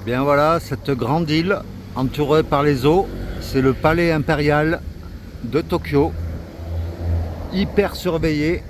Bien voilà, cette grande île entourée par les eaux, c'est le palais impérial de Tokyo, hyper surveillé.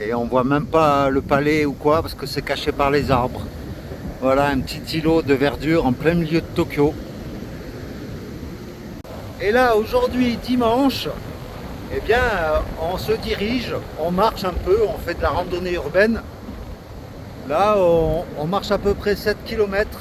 Et on voit même pas le palais ou quoi parce que c'est caché par les arbres. Voilà un petit îlot de verdure en plein milieu de Tokyo. Et là aujourd'hui dimanche, eh bien on se dirige, on marche un peu, on fait de la randonnée urbaine. Là on marche à peu près 7 km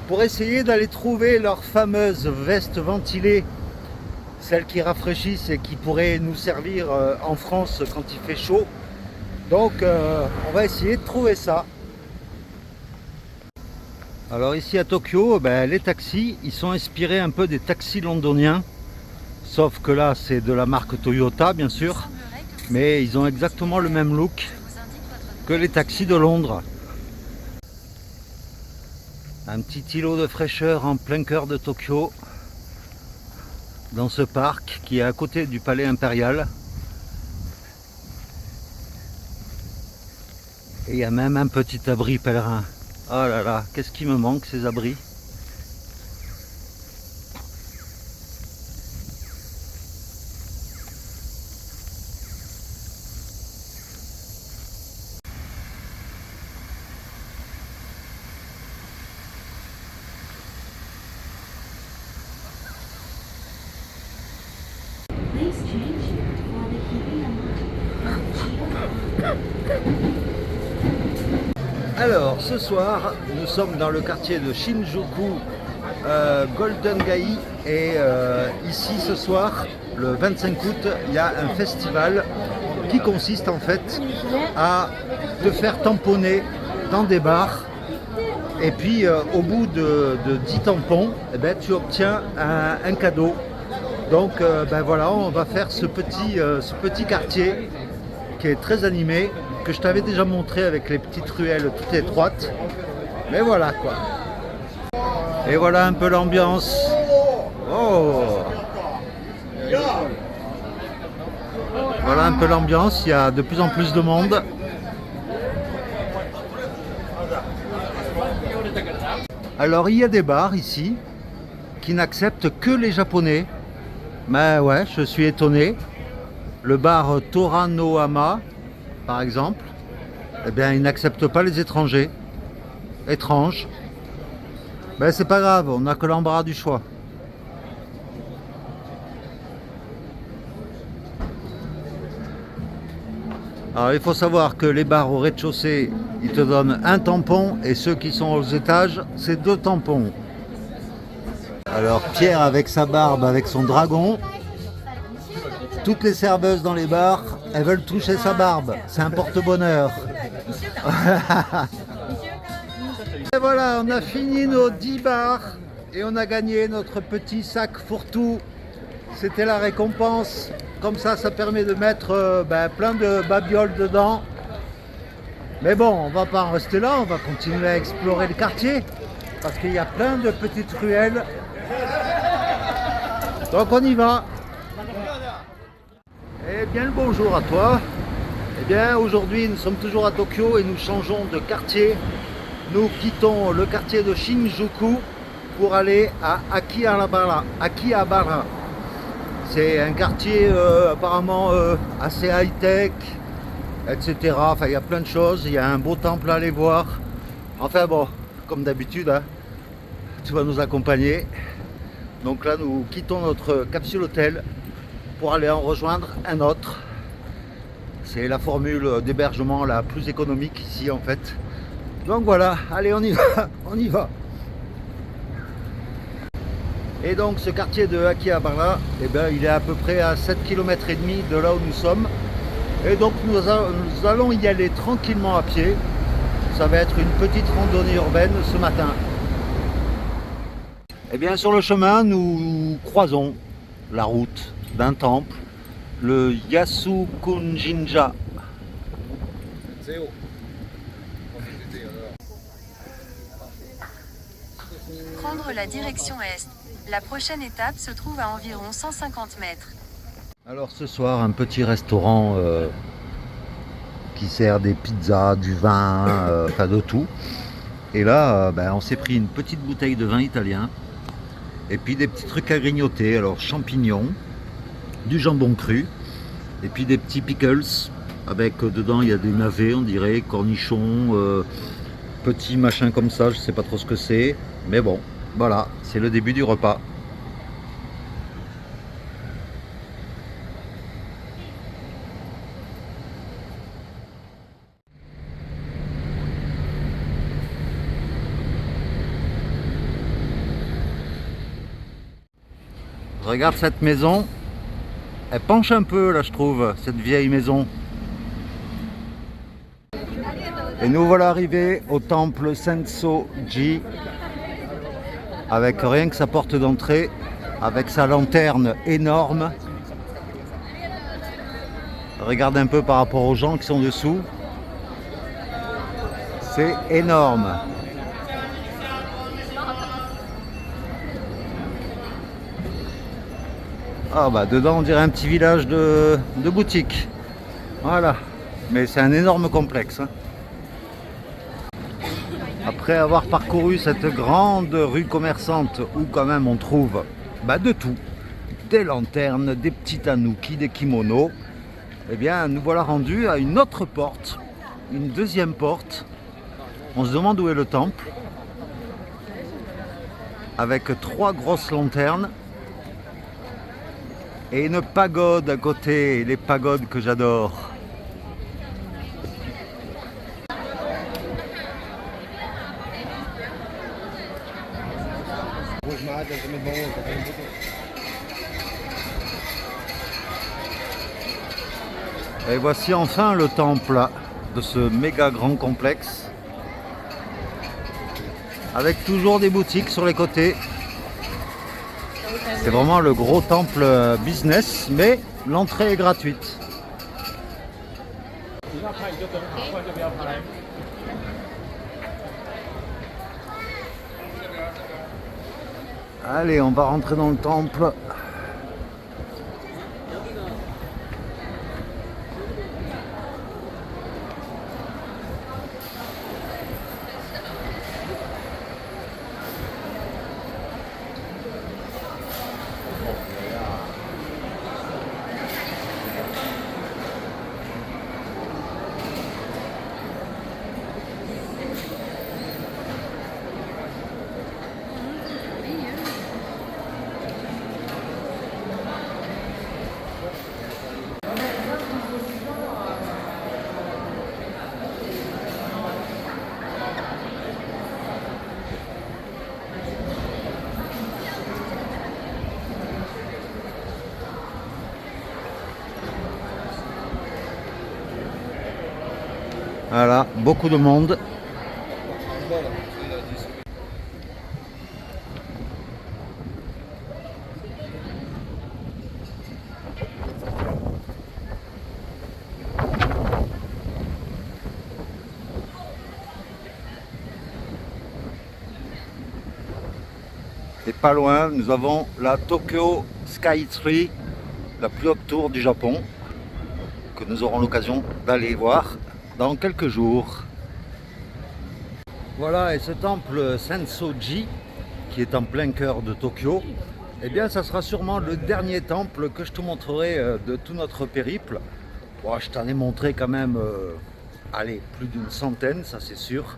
pour essayer d'aller trouver leur fameuse veste ventilée, celle qui rafraîchissent et qui pourrait nous servir en France quand il fait chaud. Donc on va essayer de trouver ça. Alors ici à Tokyo, les taxis, ils sont inspirés un peu des taxis londoniens. Sauf que là c'est de la marque Toyota bien sûr. Mais ils ont exactement le même look que les taxis de Londres. Un petit îlot de fraîcheur en plein cœur de Tokyo. Dans ce parc qui est à côté du palais impérial. Et il y a même un petit abri pèlerin. Oh là là, qu'est-ce qui me manque ces abris. Alors ce soir nous sommes dans le quartier de Shinjuku Golden Gai et ici ce soir le 25 août il y a un festival qui consiste en fait à te faire tamponner dans des bars et puis au bout de 10 tampons tu obtiens un cadeau. Donc voilà, on va faire ce petit quartier qui est très animé, que je t'avais déjà montré avec les petites ruelles toutes étroites. Mais voilà quoi. Et voilà un peu l'ambiance. Oh! Voilà un peu l'ambiance, il y a de plus en plus de monde. Alors il y a des bars ici qui n'acceptent que les Japonais. Mais ouais, je suis étonné. Le bar Toranohama, par exemple, eh bien, il n'accepte pas les étrangers. Étrange. Ben, c'est pas grave, on n'a que l'embarras du choix. Alors, il faut savoir que les bars au rez-de-chaussée, ils te donnent un tampon et ceux qui sont aux étages, c'est 2 tampons. Alors, Pierre, avec sa barbe, avec son dragon, toutes les serveuses dans les bars, elles veulent toucher sa barbe. C'est un porte-bonheur. Et voilà, on a fini nos 10 bars et on a gagné notre petit sac fourre-tout. C'était la récompense. Comme ça permet de mettre plein de babioles dedans. Mais bon, on va pas en rester là, on va continuer à explorer le quartier. Parce qu'il y a plein de petites ruelles. Donc on y va. Eh bien le bonjour à toi. Eh bien aujourd'hui nous sommes toujours à Tokyo et nous changeons de quartier. Nous quittons le quartier de Shinjuku pour aller à Akihabara. C'est un quartier apparemment assez high-tech, etc. Enfin il y a plein de choses, il y a un beau temple à aller voir. Enfin bon, comme d'habitude, hein, tu vas nous accompagner. Donc là nous quittons notre capsule hôtel pour aller en rejoindre un autre. C'est la formule d'hébergement la plus économique ici en fait. Donc voilà, allez on y va, on y va. Et donc ce quartier de Akihabara, il est à peu près à 7 km et demi de là où nous sommes. Et donc nous allons y aller tranquillement à pied. Ça va être une petite randonnée urbaine ce matin. Et bien sur le chemin, nous croisons la route d'un temple, le Yasukun-jinja. Prendre la direction est. La prochaine étape se trouve à environ 150 mètres. Alors ce soir, un petit restaurant qui sert des pizzas, du vin, enfin de tout. Et là, on s'est pris une petite bouteille de vin italien et puis des petits trucs à grignoter. Alors champignons, du jambon cru et puis des petits pickles avec dedans il y a des navets, on dirait, cornichons, petits machins comme ça, je sais pas trop ce que c'est, mais bon, voilà, c'est le début du repas. Regarde cette maison, elle penche un peu là je trouve, cette vieille maison. Et nous voilà arrivés au temple Senso-ji, avec rien que sa porte d'entrée, avec sa lanterne énorme. Regarde un peu par rapport aux gens qui sont dessous. C'est énorme. Ah bah dedans on dirait un petit village de boutiques. Voilà. Mais c'est un énorme complexe. Après avoir parcouru cette grande rue commerçante où quand même on trouve de tout. Des lanternes, des petits tanuki, des kimonos. Eh bien nous voilà rendus à une autre porte. Une deuxième porte. On se demande où est le temple. Avec 3 grosses lanternes. Et une pagode à côté, les pagodes que j'adore. Et voici enfin le temple de ce méga grand complexe. Avec toujours des boutiques sur les côtés. C'est vraiment le gros temple business, mais l'entrée est gratuite. Allez, on va rentrer dans le temple. Voilà, beaucoup de monde. Et pas loin, nous avons la Tokyo Sky Tree, la plus haute tour du Japon, que nous aurons l'occasion d'aller voir dans quelques jours. Voilà, et ce temple Senso-ji, qui est en plein cœur de Tokyo, eh bien ça sera sûrement le dernier temple que je te montrerai de tout notre périple. Bon, je t'en ai montré quand même, allez, plus d'une centaine, ça c'est sûr.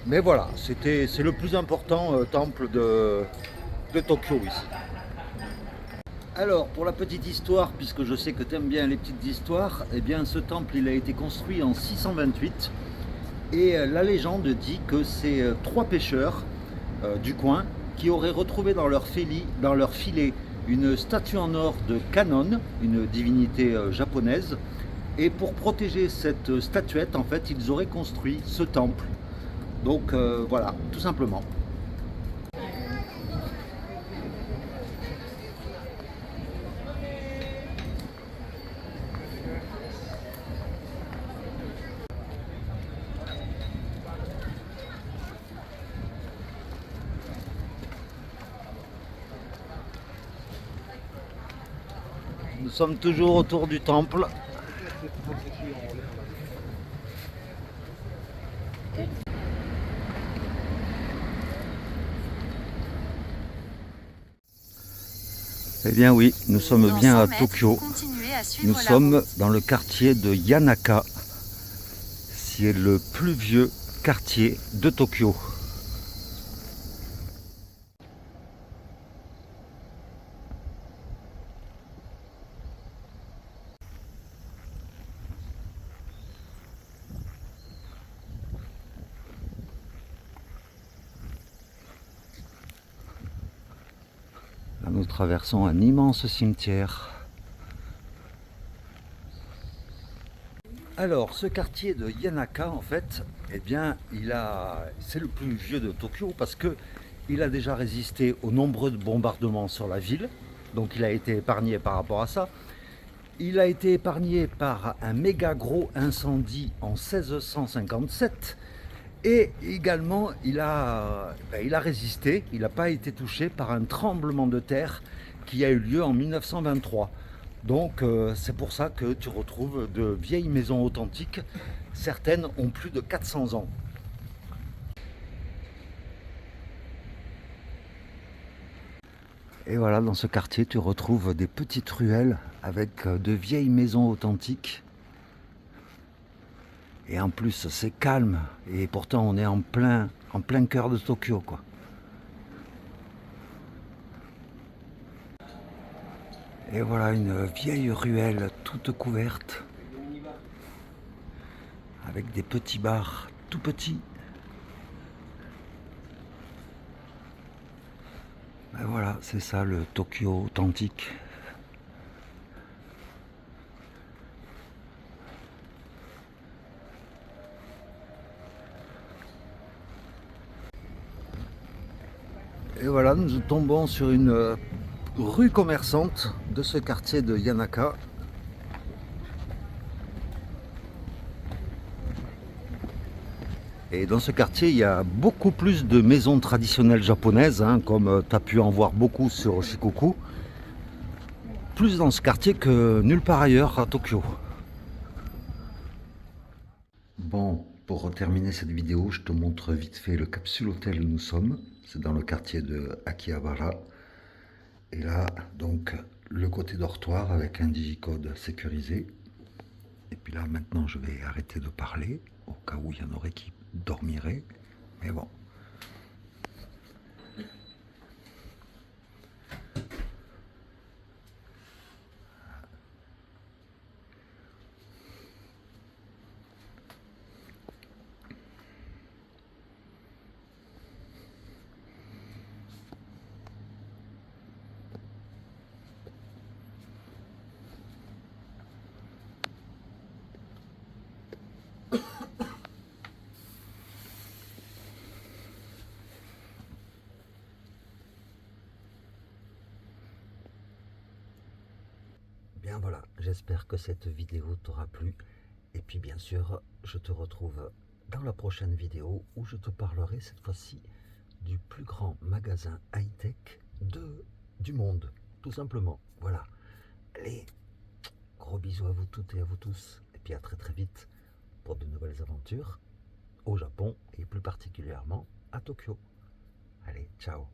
Mais voilà, c'est le plus important temple de Tokyo ici. Alors, pour la petite histoire, puisque je sais que tu aimes bien les petites histoires, eh bien ce temple il a été construit en 628 et la légende dit que c'est 3 pêcheurs du coin qui auraient retrouvé dans leur filet une statue en or de Kannon, une divinité japonaise, et pour protéger cette statuette, en fait, ils auraient construit ce temple. Donc voilà, tout simplement. Nous sommes toujours autour du temple. Eh bien oui, nous sommes Dans bien 100 à mètres, Tokyo. continuez à suivre Nous la sommes route. dans le quartier de Yanaka. C'est le plus vieux quartier de Tokyo. Là, nous traversons un immense cimetière. Alors, ce quartier de Yanaka, en fait, eh bien, c'est le plus vieux de Tokyo parce que il a déjà résisté aux nombreux bombardements sur la ville. Donc, il a été épargné par rapport à ça. Il a été épargné par un méga gros incendie en 1657. Et également, il a résisté, il n'a pas été touché par un tremblement de terre qui a eu lieu en 1923. Donc c'est pour ça que tu retrouves de vieilles maisons authentiques. Certaines ont plus de 400 ans. Et voilà, dans ce quartier, tu retrouves des petites ruelles avec de vieilles maisons authentiques. Et en plus, c'est calme. Et pourtant, on est en plein cœur de Tokyo, quoi. Et voilà une vieille ruelle toute couverte avec des petits bars tout petits. Ben voilà, c'est ça le Tokyo authentique. Et voilà, nous tombons sur une rue commerçante de ce quartier de Yanaka. Et dans ce quartier, il y a beaucoup plus de maisons traditionnelles japonaises, hein, comme tu as pu en voir beaucoup sur Shikoku. Plus dans ce quartier que nulle part ailleurs à Tokyo. Bon, pour terminer cette vidéo, je te montre vite fait le capsule hôtel où nous sommes. C'est dans le quartier de Akihabara. Et là, donc, le côté dortoir avec un digicode sécurisé. Et puis là, maintenant, je vais arrêter de parler, au cas où il y en aurait qui dormiraient. Mais bon. Bien voilà, j'espère que cette vidéo t'aura plu. Et puis bien sûr, je te retrouve dans la prochaine vidéo où je te parlerai cette fois-ci du plus grand magasin high-tech du monde, tout simplement. Voilà. Allez, gros bisous à vous toutes et à vous tous. Et puis à très très vite pour de nouvelles aventures au Japon et plus particulièrement à Tokyo. Allez, ciao.